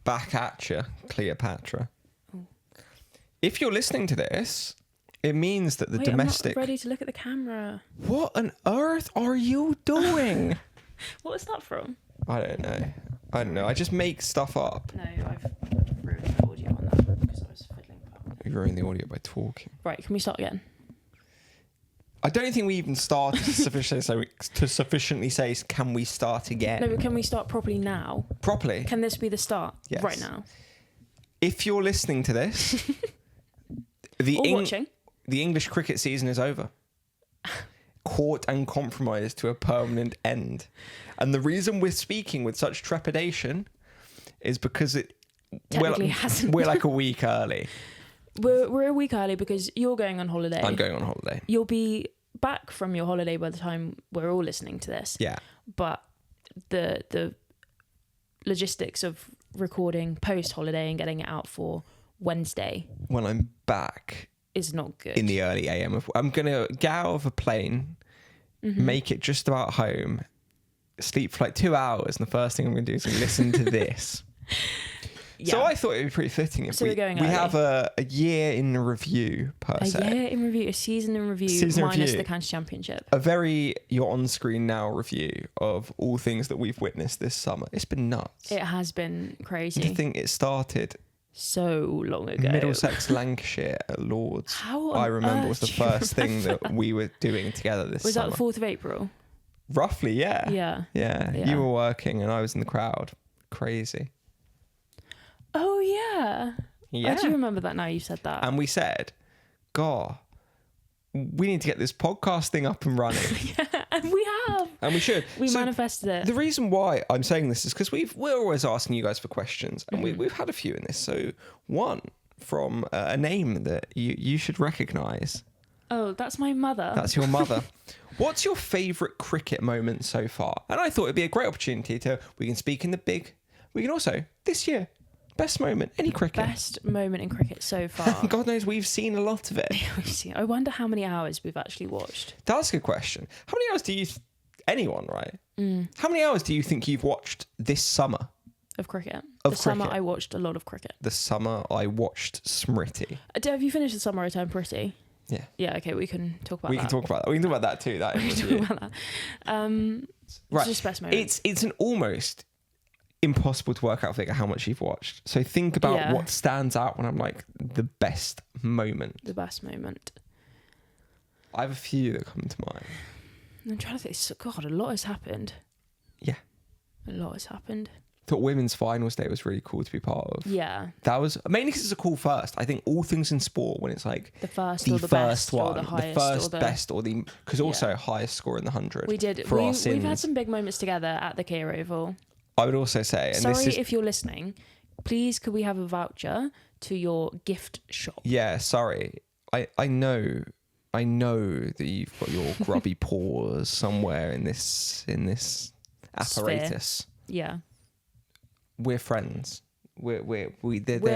back at you, Cleopatra. If you're listening to this, it means that the domestic... I'm not ready to look at the camera. What on earth are you doing? What is that from? I don't know. I just make stuff up. No, I've ruined the audio on that because I was fiddling about. You ruined the audio by talking. Right, can we start again? I don't think we even started to sufficiently say, can we start again? No, but can we start properly now? Properly? Can this be the start? Yes. Right now? If you're listening to this, watching, the English cricket season is over. Caught and compromised to a permanent end. And the reason we're speaking with such trepidation is because we're like a week early. We're a week early because you're going on holiday. I'm going on holiday. You'll be back from your holiday by the time we're all listening to this. Yeah. But the logistics of recording post-holiday and getting it out for Wednesday... when I'm back... is not good. In the early AM. I'm going to get out of a plane, make it just about home, sleep for like 2 hours, and the first thing I'm going to do is listen to this. Yeah. So I thought it would be pretty fitting if we have a year in review per se. A year in review, a season in review, minus the county championship. You're on screen now review of all things that we've witnessed this summer. It's been nuts. It has been crazy. To think it started so long ago. Middlesex, Lancashire at Lords. I remember was the first thing that we were doing together this summer. Was that the 4th of April? Roughly, yeah. Yeah. You were working and I was in the crowd. Crazy. Oh, yeah. I do remember that now you said that. And we said, God, we need to get this podcast thing up and running. Yeah, and we have. And we should. We manifested it. The reason why I'm saying this is because we're always asking you guys for questions, and we've had a few in this. So one from a name that you should recognise. Oh, that's my mother. That's your mother. What's your favourite cricket moment so far? And I thought it'd be a great opportunity we can speak in the big. We can also, this year, best moment, any cricket. Best moment in cricket so far. God knows we've seen a lot of it. I wonder how many hours we've actually watched. That's a good question. How many hours do you... anyone, right? How many hours do you think you've watched this summer? Of cricket. Summer I watched a lot of cricket. The summer I watched Smriti. Have you finished The Summer I Turned Pretty? Yeah. Yeah, okay, we can talk about that. We can talk about that too. We can talk about that. Right. It's just best moment. It's an almost impossible to work out figure how much you've watched. So think about what stands out when I'm like the best moment. The best moment. I have a few that come to mind. I'm trying to think. God, a lot has happened. Yeah. A lot has happened. Thought Women's Finals Day was really cool to be part of. Yeah. That was mainly because it's a cool first. I think all things in sport, when it's like the first or the best one, or the highest, the first, best, or the because also highest score in the 100. We did. We've had some big moments together at the Kia Oval. I would also say, and sorry if you're listening, please could we have a voucher to your gift shop? Yeah, sorry. I know that you've got your grubby paws somewhere in this apparatus. Sphere. Yeah. We're friends. We're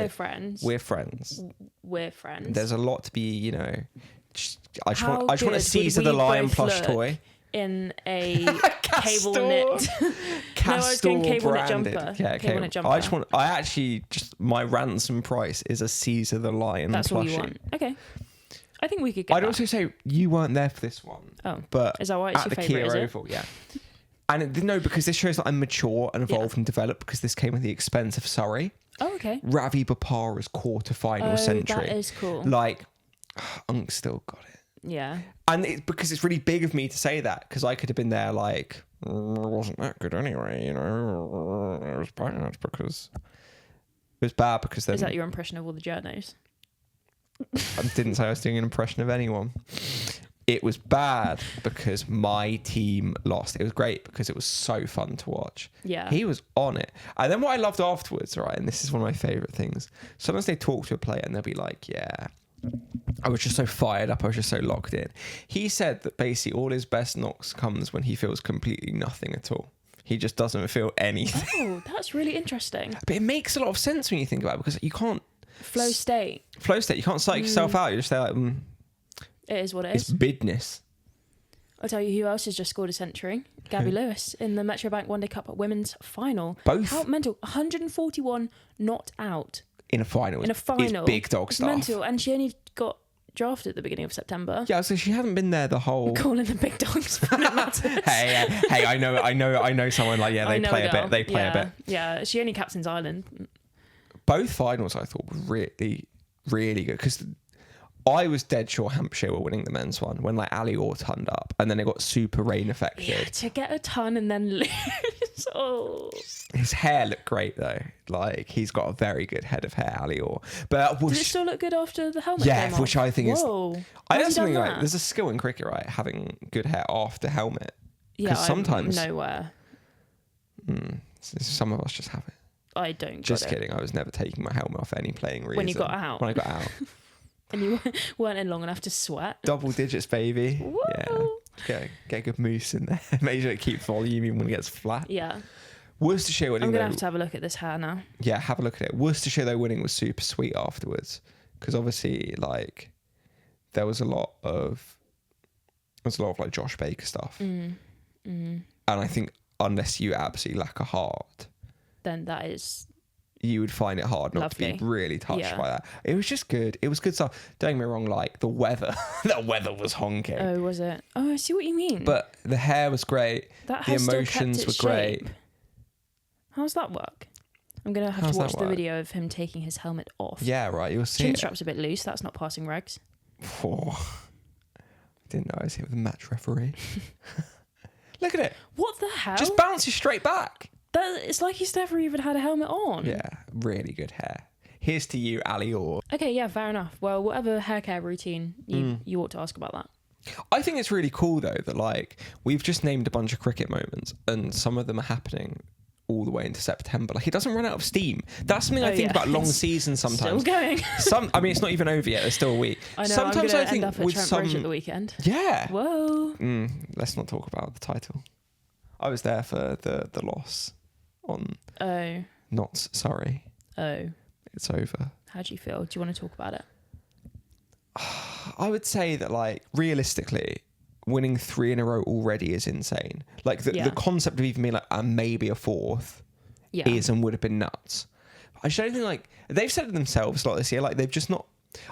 friends. We're friends. We're friends. There's a lot to be, I just want to Caesar the Lion plush toy in a cable knit. No, I was doing cable knit jumper. Yeah, cable knit jumper. My ransom price is a Caesar the Lion. That's plushie. All you want. Okay. I think we could get. I'd also say you weren't there for this one. Oh, but is that why it's at your the favourite? Kia Oval, yeah. And no, because this shows that I'm mature and evolved and developed because this came at the expense of Surrey. Oh, okay. Ravi Bopara's quarter-final century. That is cool. Like, Unk still got it. Yeah. And because it's really big of me to say that, because I could have been there like, it wasn't that good anyway, It was bad because... It was bad because then... Is that your impression of all the journos? I didn't say I was doing an impression of anyone. It was bad because my team lost. It was great because it was so fun to watch. Yeah. He was on it. And then what I loved afterwards, right, and this is one of my favourite things, sometimes they talk to a player and they'll be like, yeah, I was just so fired up. I was just so locked in. He said that basically all his best knocks comes when he feels completely nothing at all. He just doesn't feel anything. Oh, that's really interesting. But it makes a lot of sense when you think about it because you can't... Flow state. You can't psych yourself out. You're just there like... It is what it is. It's business. I'll tell you who else has just scored a century. Gabby Lewis in the Metrobank One Day Cup Women's final. Both. How mental. 141 not out. In a final. In a final. It's big dog It's stuff. mental. And she only got drafted at the beginning of September. Yeah, so she hasn't been there the whole... Calling the big dogs when it matters. hey, I know someone like, they play a bit. They play a bit. Yeah, she only captains Ireland. Both finals I thought were really, really good, because I was dead sure Hampshire were winning the men's one when like Ali Orr turned up, and then it got super rain affected. Yeah, to get a ton and then lose. Oh. His hair looked great though. Like, he's got a very good head of hair, Ali Orr. But Does it still look good after the helmet came yeah, off? which I think is. Whoa. I How's know he something done like that? there's a skill in cricket, right? Having good hair after helmet. Yeah, sometimes I'm nowhere. Some of us just have it. I don't. Just got it. kidding. I was never taking my helmet off any playing reason. When you got out. When I got out. And you weren't in long enough to sweat. Double digits, baby. Whoa. Yeah. Get a good mousse in there. Make sure it keeps volume even when it gets flat. Yeah. Worcestershire winning. I'm going to have a look at this hair now. Yeah, have a look at it. Worcestershire though winning was super sweet afterwards, because obviously like there was a lot of like Josh Baker stuff. And I think unless you absolutely lack a heart, then that is... you would find it hard not to Lovely. be really touched by that. It was just good. It was good stuff. Don't get me wrong, like the weather, the weather was honking. Oh, was it? Oh, I see what you mean. But the hair was great. that The hair still emotions kept were its great. shape. How's that work? I'm going to have How's to that watch the work? video of him taking his helmet off. Yeah, right. You'll see Chin it. strap's a bit loose. That's not passing regs. Oh, I didn't know I was here with a match referee. Look at it. What the hell? Just bounces straight back. It's like he's never even had a helmet on. Yeah, really good hair. Here's to you, Ali Orr. Okay, yeah, fair enough. Well, whatever hair care routine, you ought to ask about that. I think it's really cool though that like we've just named a bunch of cricket moments, and some of them are happening all the way into September. Like, it doesn't run out of steam. That's something I think about long seasons sometimes. Still going. I mean, it's not even over yet. There's still a week. I know. Sometimes I'm I gonna think end up at with Trent some Bridge at the weekend. yeah. Whoa. Let's not talk about the title. I was there for the loss on. Oh. Not sorry. Oh. It's over. How do you feel? Do you want to talk about it? I would say that, like, realistically, winning 3 in a row already is insane. Like, the concept of even being like maybe a fourth is and would have been nuts. I just don't think, like, they've said it themselves a lot this year. Like, they've just not.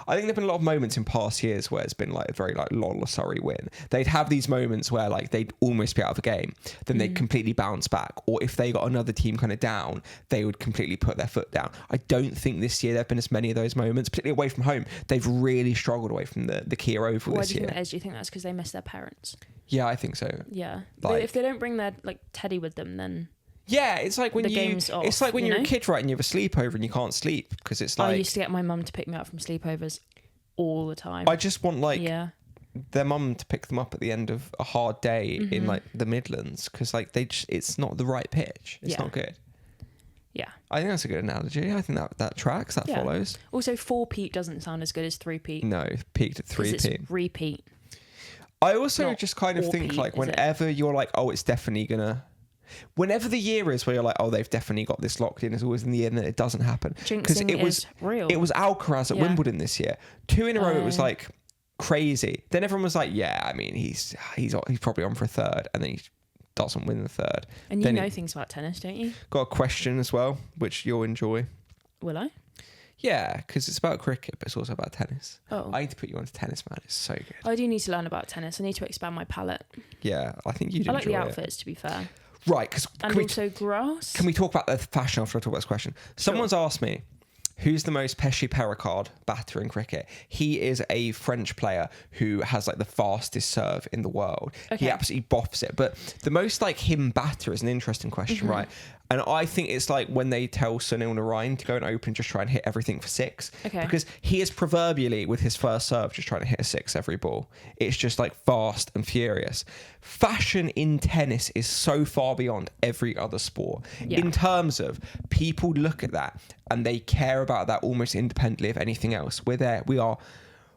I think there've been a lot of moments in past years where it's been like a very like lol or sorry win. They'd have these moments where like they'd almost be out of a game, then they'd completely bounce back. Or if they got another team kind of down, they would completely put their foot down. I don't think this year there've been as many of those moments, particularly away from home. They've really struggled away from the Kia Oval Why this do you year. think that is? Do you think that's because they miss their parents? Yeah, I think so. Yeah. Like- If they don't bring their like teddy with them, then Yeah, it's like when The you. game's off, It's like when you you're a know? kid, right, and you have a sleepover and you can't sleep because it's like. I used to get my mum to pick me up from sleepovers all the time. I just want like yeah. their mum to pick them up at the end of a hard day in like the Midlands, because like it's not the right pitch. It's Yeah. not good. Yeah. I think that's a good analogy. I think that tracks. That Yeah. follows. Also, 4-peat doesn't sound as good as 3-peat. No, peaked at 'cause 3p. it's repeat. I also not just kind of think 4p, like is it? whenever you're like, oh, it's definitely gonna. Whenever the year is where you're like, oh, they've definitely got this locked in, it's always in the end that it doesn't happen. Jinxing is real. It was Alcaraz at Yeah. Wimbledon this year. 2 in a row, it was Oh. like crazy. Then everyone was like, yeah, I mean, he's probably on for a third, and then he doesn't win the third. And you Then know he things about tennis, don't you? got a question as well, which you'll enjoy. Will I? Yeah, because it's about cricket, but it's also about tennis. Oh. I need to put you onto tennis, man. It's so good. I do need to learn about tennis. I need to expand my palette. Yeah, I think you'd I like enjoy the it. outfits, to be fair. Right, because And also grass. can we talk about the fashion after I talk about this question? Someone's asked me, who's the most Pesci Pericard batter in cricket? He is a French player who has like the fastest serve in the world. Okay. He absolutely boffs it. But the most like him batter is an interesting question, right? And I think it's like when they tell Sunil Narine to go and open, just try and hit everything for 6. Okay. Because he is proverbially, with his first serve, just trying to hit a 6 every ball. It's just like fast and furious. Fashion in tennis is so far beyond every other sport. Yeah. In terms of people look at that and they care about that almost independently of anything else. We are,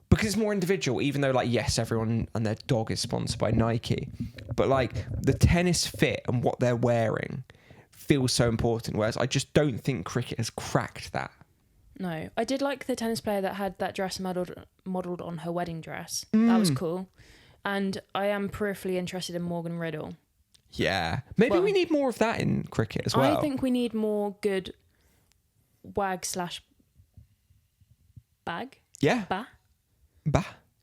because it's more individual, even though like, yes, everyone and their dog is sponsored by Nike, but like the tennis fit and what they're wearing feels so important, whereas I just don't think cricket has cracked that. No. I did like the tennis player that had that dress modelled on her wedding dress. That was cool. And I am peripherally interested in Morgan Riddle. Yeah. Maybe we need more of that in cricket as well. I think we need more good wag/bag. Yeah. Bah.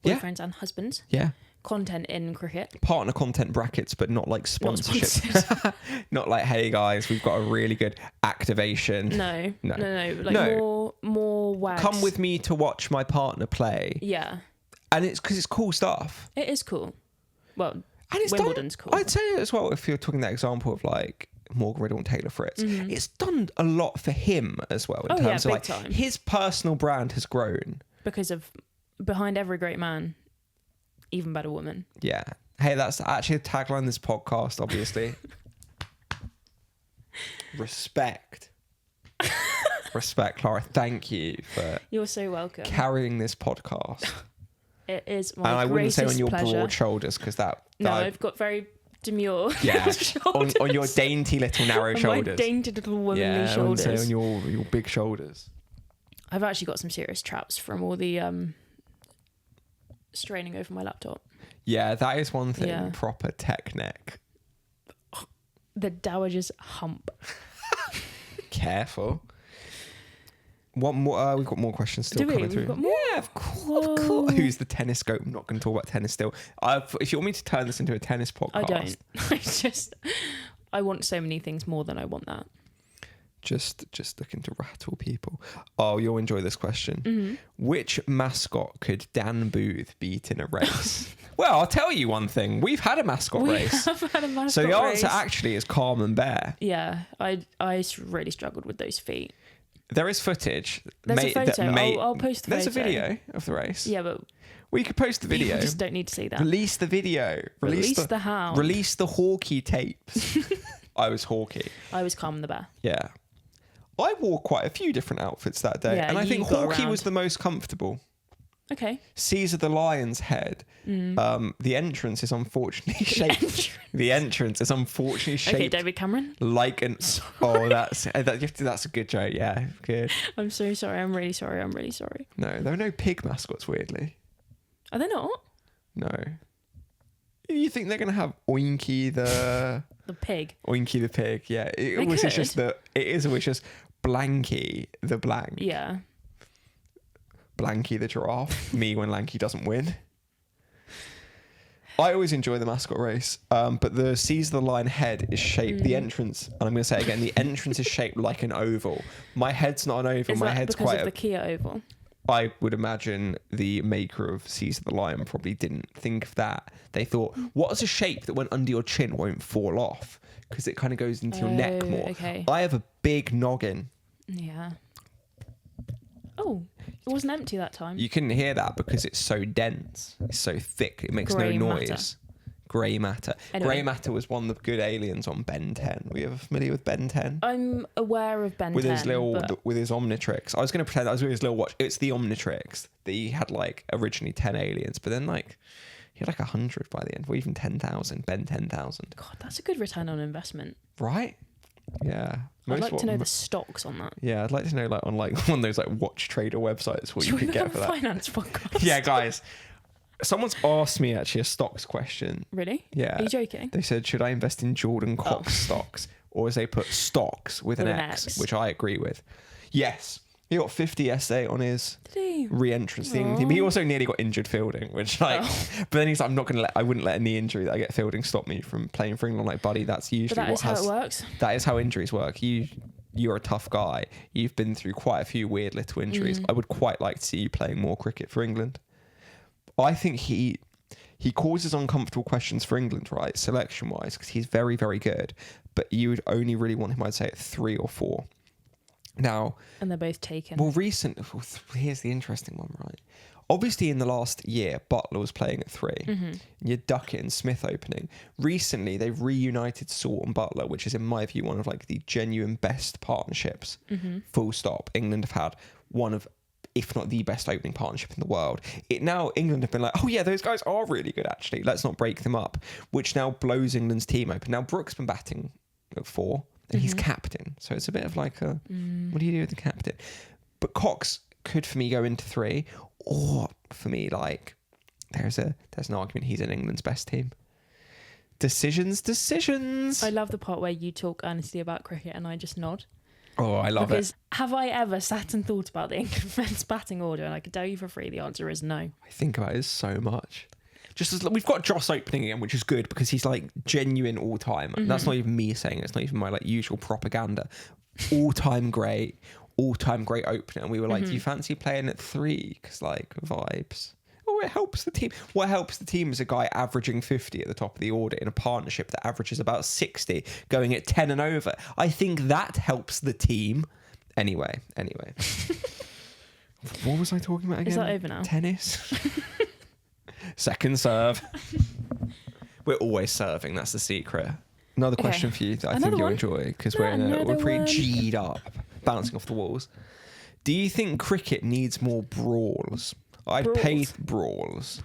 Yeah. Boyfriends and husbands. Yeah. Content in cricket. Partner content brackets, but not like sponsorship. sponsored. Not like, hey guys, we've got a really good activation. No. Like No. more wags. Come with me to watch my partner play. Yeah. And it's because it's cool stuff. It is cool. Well, And it's Wimbledon's cool. I'd say as well, if you're talking that example of like Morgan Riddle and Taylor Fritz, it's done a lot for him as well in terms of like time. his personal brand has grown. Because of behind every great man, even better woman. Yeah. Hey, that's actually a tagline of this podcast, obviously. Respect. Respect, Clara. Thank you for You're so welcome. carrying this podcast. It is my And I wouldn't say on your pleasure. broad shoulders because No, I've got very demure yeah, shoulders. on your dainty little narrow On my shoulders. dainty little womanly Yeah, I wouldn't shoulders. say on your big shoulders. I've actually got some serious traps from all the straining over my laptop. Yeah, that is one thing. Yeah. Proper tech neck. The dowager's hump. Careful. What more? We've got more questions still Do we? coming We've through. got more? Yeah, of course. Of course. Who's the tennis goat? I'm not going to talk about tennis still. If you want me to turn this into a tennis podcast, I don't. I want so many things more than I want that. just looking to rattle people. Oh, you'll enjoy this question. Mm-hmm. Which mascot could Dan Booth beat in a race? Well, I'll tell you one thing. We've had a mascot race. We have had a mascot So the race. answer actually is Carmen Bear. Yeah, I really struggled with those feet. There is footage. There's a photo. I'll post the There's photo. a video of the race. Yeah, but We could post the video. people just don't need to see that. Release the video. Release the hound. Release the Hawkeye tapes. I was Hawkeye. I was Carmen the Bear. Yeah. I wore quite a few different outfits that day. Yeah, and I you think got Hawkeye around. was the most comfortable. Okay. Caesar the Lion's head. The entrance is unfortunately shaped. The entrance is unfortunately shaped Okay, David Cameron. like an. Oh, that's a good joke. Yeah, good. I'm so sorry. I'm really sorry. I'm really sorry. No, there are no pig mascots. Weirdly, Are they not? no. You think they're gonna have Oinky the The pig. Oinky the pig? Yeah, it They always is could. just Blanky the blank. Yeah. Blanky the giraffe. Me when Lanky doesn't win. I always enjoy the mascot race, but the Caesar the Lion head is shaped. The entrance, and I'm going to say it again, the entrance is shaped like an oval. My head's not an oval. Is My that head's because quite of the Kia Oval? I would imagine the maker of Caesar the Lion probably didn't think of that. They thought, what's a shape that went under your chin won't fall off? Because it kind of goes into your neck Oh, more. okay. I have a big noggin. Yeah. Oh, it wasn't empty that time. You couldn't hear that because it's so dense. It's so thick. It makes Grey no matter. noise. Grey matter. Anyway. Grey matter was one of the good aliens on Ben 10. Were you ever familiar with Ben 10? I'm aware of Ben With 10, his little, but with his Omnitrix. I was going to pretend that was with his little watch. It's the Omnitrix that he had like originally 10 aliens, but then like he had like 100 by the end, or even 10,000. Ben 10,000. God, that's a good return on investment. Right? Yeah. I'd like to know the stocks on that. Yeah, I'd like to know like on like one of those like watch trader websites what you Should could we get have for a that. finance podcast? Yeah, guys. Someone's asked me actually a stocks question. Really? Yeah. Are you joking? They said, should I invest in Jordan Cox stocks? Or as they put, stocks with an X, which I agree with. Yes. He got 50 essay on his Did he? re-entrance thing. He also nearly got injured fielding, which like, but then he's like, I wouldn't let any injury that I get fielding stop me from playing for England. Like, buddy, that's usually But that is how it works. That is how injuries work. You're a tough guy. You've been through quite a few weird little injuries. I would quite like to see you playing more cricket for England. I think he causes uncomfortable questions for England, right, selection-wise, because he's very, very good. But you would only really want him, I'd say, at 3 or 4. Now... And they're both taken. Well, here's the interesting one, right? Obviously, in the last year, Butler was playing at 3. You Duckett and Smith opening. Recently, they've reunited Salt and Butler, which is, in my view, one of like the genuine best partnerships. Full stop. England have had one of, if not the best opening partnership in the world. England have been like, oh yeah, those guys are really good actually. Let's not break them up. Which now blows England's team open. Now Brooke's been batting at 4 and he's captain. So it's a bit of like what do you do with the captain? But Cox could for me go into 3, or for me like there's an argument he's in England's best team. Decisions. I love the part where you talk earnestly about cricket and I just nod. Oh, I love because it. Have I ever sat and thought about the England men's batting order? And I can tell you for free, the answer is no. I think about it so much. Just as we've got Joss opening again, which is good because he's like genuine all time. That's not even me saying it. It's not even my like usual propaganda. All time great opener. And we were like, do you fancy playing at 3? Because like vibes. Oh, it helps the team. What helps the team is a guy averaging 50 at the top of the order in a partnership that averages about 60, going at 10 and over. I think that helps the team. Anyway. What was I talking about again? Is that over now? Tennis. Second serve. We're always serving. That's the secret. Another question for you that I think you'll enjoy because we're pretty G'd up, bouncing off the walls. Do you think cricket needs more brawls? I'd pay brawls.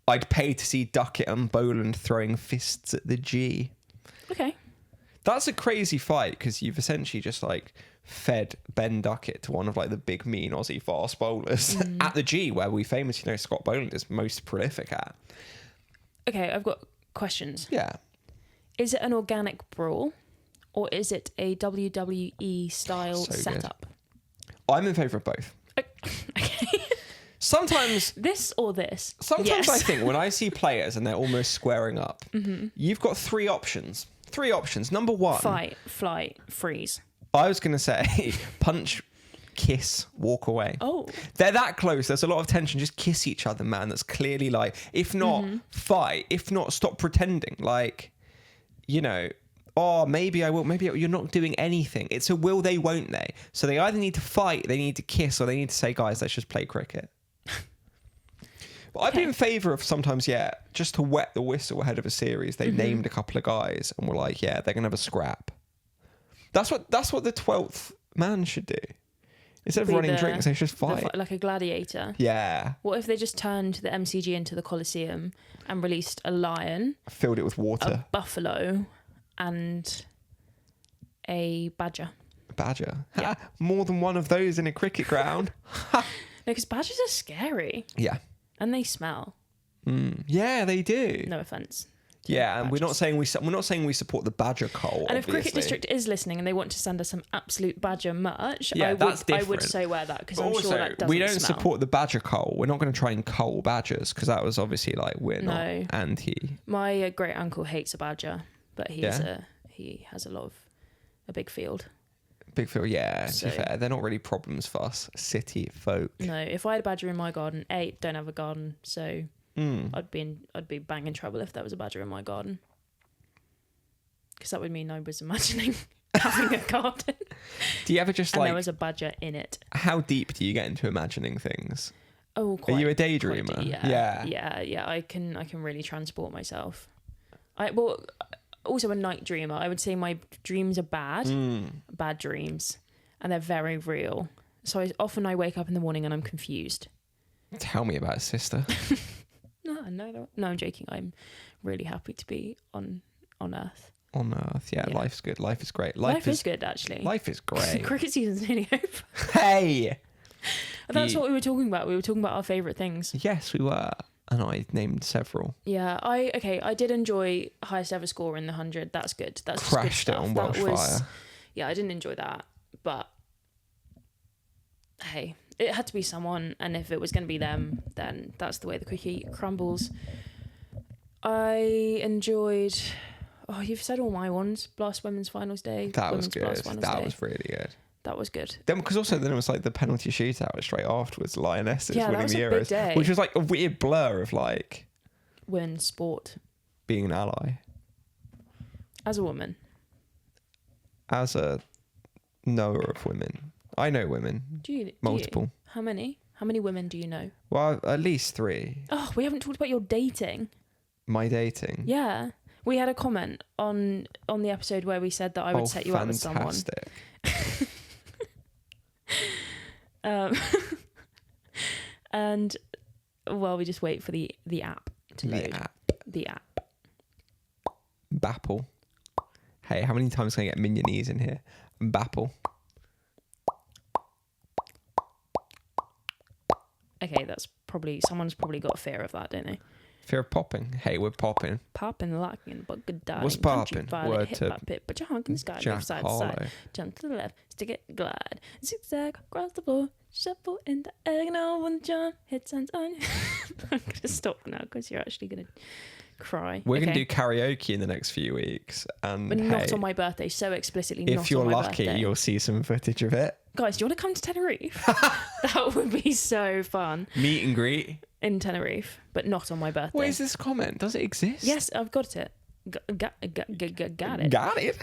I'd pay to see Duckett and Boland throwing fists at the G. Okay. That's a crazy fight because you've essentially just like fed Ben Duckett to one of like the big mean Aussie fast bowlers at the G, where we famously know Scott Boland is most prolific at. Okay, I've got questions. Yeah. Is it an organic brawl or is it a WWE style setup? I'm in favour of both. Okay. Sometimes this or this. Sometimes yes. I think when I see players and they're almost squaring up, you've got 3 options. 3 options. Number 1. Fight, flight, freeze. I was going to say punch, kiss, walk away. Oh. They're that close. There's a lot of tension. Just kiss each other, man. That's clearly like, if not, fight. If not, stop pretending. Like, you know, oh, maybe I will. Maybe you're not doing anything. It's a will they, won't they. So they either need to fight, they need to kiss, or they need to say, guys, let's just play cricket. But I'd be in favour of sometimes, just to wet the whistle ahead of a series. They named a couple of guys and were like, they're going to have a scrap. That's what the 12th man should do. Instead of running drinks, they should just fight. Like a gladiator. Yeah. What if they just turned the MCG into the Colosseum and released a lion, filled it with water, a buffalo, and a badger? Badger? Yeah. More than one of those in a cricket ground. No, because badgers are scary. Yeah. And they smell. Yeah, they do. No offence. Yeah, and we're not saying we support the badger cull. And obviously. if Cricket District is listening and they want to send us some absolute badger merch, that's different. I would so wear that because I'm also, sure that doesn't we don't smell. support the badger cull. We're not going to try and cull badgers because that was obviously like we're not anti. My great uncle hates a badger, but he has a big field. Big field, yeah. To be fair, they're not really problems for us city folk. No, if I had a badger in my garden, don't have a garden, so. I'd be banging trouble if there was a badger in my garden, because that would mean I was imagining having a garden. Do you ever just and there was a badger in it? How deep do you get into imagining things? Oh, quite, are you a daydreamer? Yeah. I can really transport myself. Also a night dreamer. I would say my dreams are bad dreams, and they're very real. So I wake up in the morning and I'm confused. Tell me about it, sister. No, I'm joking. I'm really happy to be on Earth. On Earth, yeah. Life's good. Life is great. Life is good, actually. Life is great. Cricket season's nearly over. Hey! That's what we were talking about. We were talking about our favourite things. Yes, we were. And I named several. Yeah, I did enjoy highest ever score in the 100. That's good. That's crashed good it on wildfire. Yeah, I didn't enjoy that, but hey, it had to be someone, and if it was going to be them, then that's the way the cookie crumbles. I enjoyed. Oh, you've said all my ones. Blast Women's Finals Day. That was good. That was really good. That was good. Then, because also then it was like the penalty shootout straight afterwards. Lionesses winning the Euros, big day. which was like a weird blur of like women's sport, being an ally. As a woman, as a knower of women, I know women. Multiple. How many? How many women do you know? Well, at least 3. Oh, we haven't talked about your dating. My dating. Yeah. We had a comment on the episode where we said that I would set you up with someone. Fantastic. And we just wait for the app to load. The app. Bapple. Hey, how many times can I get Minionese in here? Bapple. Okay, that's probably someone's probably got a fear of that, don't they? Fear of popping. Hey, we're popping. Popping, locking, but good darling. What's popping? Word Hit to my pit, put your honk in the sky, Jack move side to Harlow. side, jump to the left, stick it, glide, zigzag across the floor, shuffle in the egg, no one jump, hit hands on. I'm gonna stop now because you're actually gonna cry. We're going to do karaoke in the next few weeks. And but not hey, on my birthday, so explicitly not if you're on my lucky, birthday. you'll see some footage of it. Guys, do you want to come to Tenerife? That would be so fun. Meet and greet. In Tenerife, but not on my birthday. What is this comment? Does it exist? Yes, I've got it. Got it. Got it.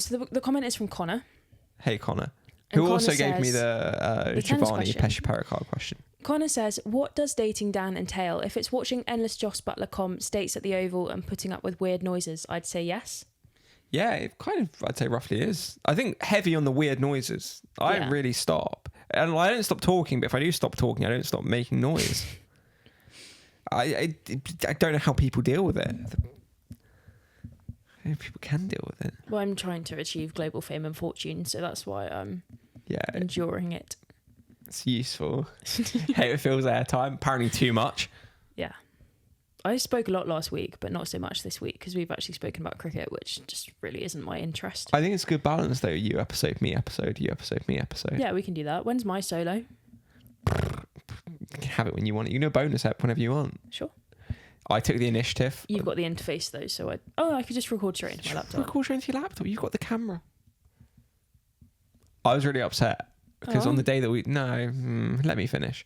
So the comment is from Connor. Hey, Connor. And Who Connor also gave me says- the tennis Giovanni question. Pesci-Paracard question. Connor says, what does dating Dan entail? If it's watching endless Joss Butler comp, states at the Oval and putting up with weird noises, I'd say yes. Yeah, it kind of, I'd say roughly is. I think heavy on the weird noises. I don't Yeah. really stop. And I don't stop talking, but if I do stop talking, I don't stop making noise. I don't know how people deal with it. People can deal with it. Well, I'm trying to achieve global fame and fortune, so that's why I'm Yeah, enduring it. it's useful. Hey, it fills airtime. Apparently too much. Yeah. I spoke a lot last week, but not so much this week because we've actually spoken about cricket, which just really isn't my interest. I think it's a good balance though. You episode, me episode, you episode, me episode. Yeah, we can do that. When's my solo? You can have it when you want it. You can do a bonus app whenever you want. Sure. I took the initiative. You've got the interface though, so I could just record straight into my laptop. Record straight into your laptop. You've got the camera. I was really upset because Oh. on the day that let me finish.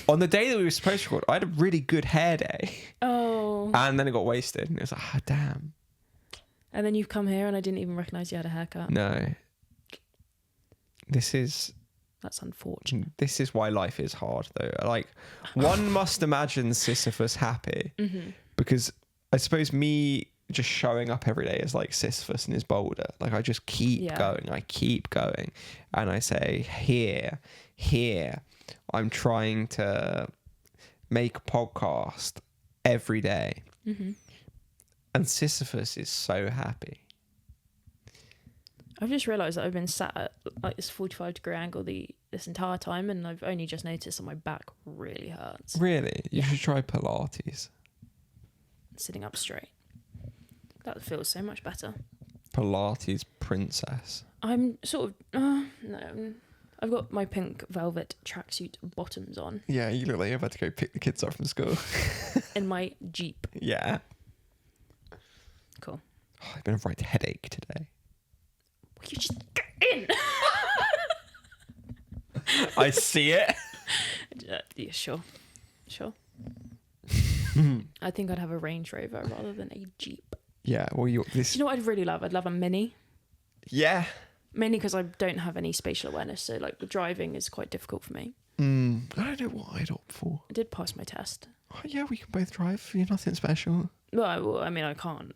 On the day that we were supposed to record, I had a really good hair day, Oh. and then it got wasted. And it was like, damn. And then you've come here and I didn't even recognise you had a haircut. No. This is why life is hard, though. Like, one must imagine Sisyphus happy because I suppose me just showing up every day is like Sisyphus and his boulder. Like, I just keep going, and I say, here, I'm trying to make a podcast every day, and Sisyphus is so happy. I've just realised that I've been sat at like this 45-degree angle this entire time, and I've only just noticed that my back really hurts. Really? You should try Pilates. Sitting up straight. That feels so much better. Pilates princess. I'm sort of no. I've got my pink velvet tracksuit bottoms on Yeah, you look like you're about to go pick the kids up from school. in my Jeep. Yeah. Cool. Oh, I've been a right headache today. Will you just get in? I see it. Yeah, sure. I think I'd have a Range Rover rather than a Jeep. Yeah, well, Do you know what I'd really love? I'd love a Mini. Yeah. Mainly because I don't have any spatial awareness, so like the driving is quite difficult for me. I don't know what I'd opt for. I did pass my test. Oh, yeah, we can both drive. You're nothing special. Well, I mean, I can't,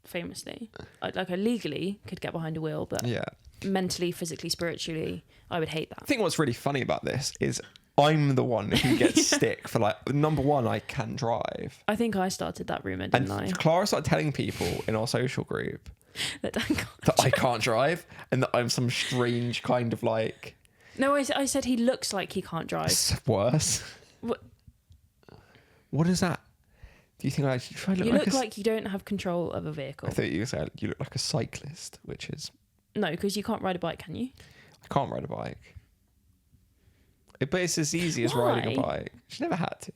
famously. I legally could get behind a wheel, but Yeah. mentally, physically, spiritually, I would hate I that. think what's really funny about this is I'm the one who gets stick for, like, number one, I can drive. I think I started that rumour, didn't I? And Clara started telling people in our social group That Dan can't that I can't drive and that I'm some strange kind of, like... No, I said he looks like he can't drive. It's worse. What is that? Do you think I should try to You look look like like you don't have control of a vehicle. I thought you were saying you look like a cyclist, which is... No, because you can't ride a bike, can you? I can't ride a bike. But it's as easy as riding a Why? bike. She never had to.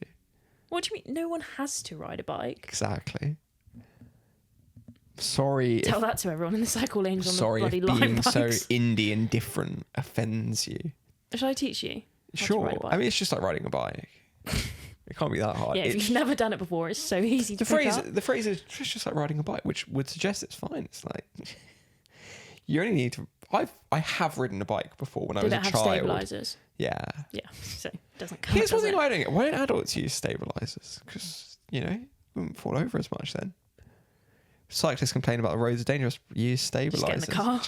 What do you mean? No one has to ride a bike. Exactly. Sorry Tell that to everyone in the cycle lanes on the sorry bloody if line being bikes. so indie and different offends you. Shall I teach you? how to Sure. ride a bike? I mean, it's just like riding a bike. It can't be that hard. Yeah, if It's- you've never done it before, it's so easy to the pick up. phrase is just like riding a bike, which would suggest it's fine. It's like you only need to. I have ridden a bike before when I Did was it a have child. stabilizers? Yeah. Yeah, so it doesn't count. Here's one does thing it? I don't get. Why don't adults use stabilizers? Because, you wouldn't fall over as much then. Cyclists complain about the roads are dangerous. Use stabilizers. Just get in the car.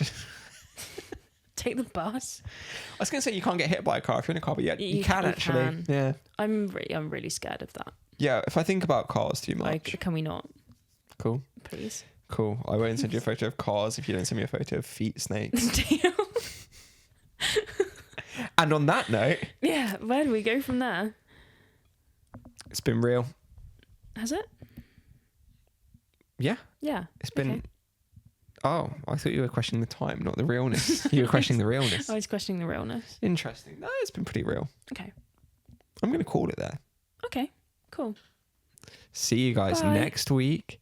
Take the bus. I was going to say you can't get hit by a car if you're in a car, but yeah, you can you actually. can. Yeah. I'm really scared of that. Yeah, if I think about cars too much. Like, can we not, Cool. please? Cool. I won't send you a photo of cars if you don't send me a photo of feet snakes. Deal. And on that note, Yeah, where do we go from there? It's been real. Has it? Yeah. Yeah. It's been. Okay. Oh, I thought you were questioning the time, not the realness. You were questioning the realness. I was questioning the realness. Interesting. No, it's been pretty real. Okay. I'm going to call it there. Okay. Cool. See you guys Bye. next week.